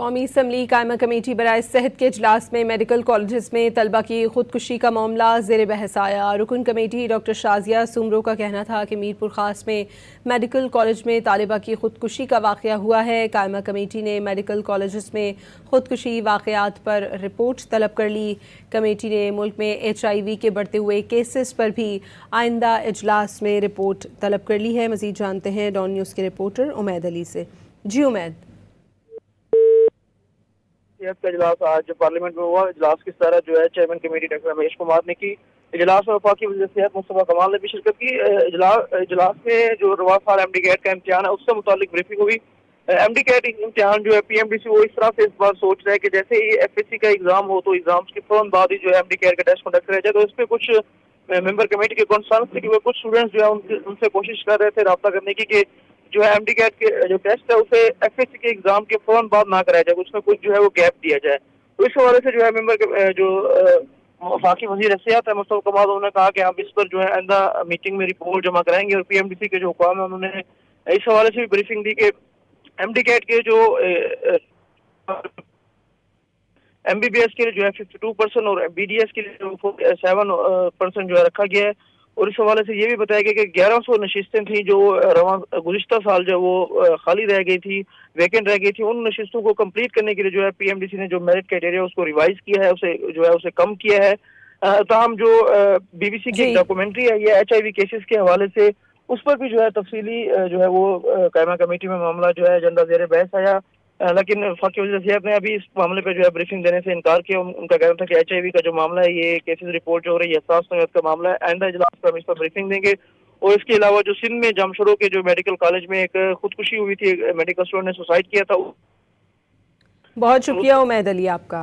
قومی اسمبلی قائمہ کمیٹی برائے صحت کے اجلاس میں میڈیکل کالجز میں طلبہ کی خودکشی کا معاملہ زیر بحث آیا۔ رکن کمیٹی ڈاکٹر شازیہ سومرو کا کہنا تھا کہ میرپور خاص میں میڈیکل کالج میں طالبہ کی خودکشی کا واقعہ ہوا ہے۔ قائمہ کمیٹی نے میڈیکل کالجز میں خودکشی واقعات پر رپورٹ طلب کر لی۔ کمیٹی نے ملک میں HIV کے بڑھتے ہوئے کیسز پر بھی آئندہ اجلاس میں رپورٹ طلب کر لی ہے۔ مزید جانتے ہیں ڈان نیوز کے رپورٹر امید علی سے۔ جی امید، صحت کا اجلاس آج پارلیمنٹ میں ہوا۔ اجلاس کی صدارت جو ہے chairman committee doctor Ramesh Kumar نے کی۔ اجلاس میں وفاقی وزیر صحت مصطفیٰ کمال نے بھی شرکت کی۔ اجلاس میں جو رواں سال MD کیٹ کا امتحان ہے اس سے متعلق بریفنگ ہوئی۔ MD کیٹ امتحان جو ہے PMDC وہ اس طرح سے اس بار سوچ رہا ہے کہ جیسے ہی FSC کا ایگزام ہو تو ایگزامس کے فوراً بعد ہی جو ہے MD کیٹ کا ٹیسٹ کنڈکٹ کیا جائے۔ تو اس پہ کچھ ممبر کمیٹی کے کنسرن تھے کہ وہ کچھ اسٹوڈنٹس جو ہے ان سے کوشش کر رہے تھے رابطہ کرنے کی کہ جو ہے MD کیٹ کے جو ٹیسٹ ہے اسے FSC کے ایگزام کے فوراً بعد نہ کرایا جائے، اس میں کچھ جو ہے وہ گیپ دیا جائے۔ تو اس حوالے سے جو ہے ممبر جو وفاقی وزیر صحت ہے مصطفیٰ کمال، انہوں نے کہا کہ ہم اس پر جو ہے آئندہ میٹنگ میں رپورٹ جمع کرائیں گے، اور PMDC کے جو حکام ہیں انہوں نے اس حوالے سے بھی بریفنگ دی کہ MD کیٹ کے جو MBBS کے لیے جو ہے 52% اور BDS کے لیے جو 47% جو ہے رکھا گیا ہے۔ اور اس حوالے سے یہ بھی بتایا گیا کہ 1100 نشستیں تھیں جو گزشتہ سال جو وہ خالی رہ گئی تھی، ویکنٹ رہ گئی تھی، ان نشستوں کو کمپلیٹ کرنے کے لیے جو ہے PMDC نے جو میرٹ کرائٹیریا اس کو ریوائز کیا ہے، اسے کم کیا ہے۔ تاہم جو BBC کی ایک ڈاکومنٹری ہے یہ HIV کیسز کے حوالے سے، اس پر بھی جو ہے تفصیلی جو ہے وہ قائمہ کمیٹی میں معاملہ جو ہے ایجنڈا زیر بحث آیا، لیکن وفاقی وزیر صحت نے ابھی اس معاملے پہ جو ہے بریفنگ دینے سے انکار کیا۔ ان کا کہنا تھا کہ HIV کا جو معاملہ ہے یہ کیسز رپورٹ جو ہو رہی ہے حساس نوعیت کا معاملہ ہے، آئندہ اجلاس پر ہم اس پر بریفنگ دیں گے۔ اور اس کے علاوہ جو سندھ میں جامشورو کے جو میڈیکل کالج میں ایک خودکشی ہوئی تھی، میڈیکل اسٹوڈنٹ نے سوسائڈ کیا تھا۔ بہت شکریہ امید علی آپ کا۔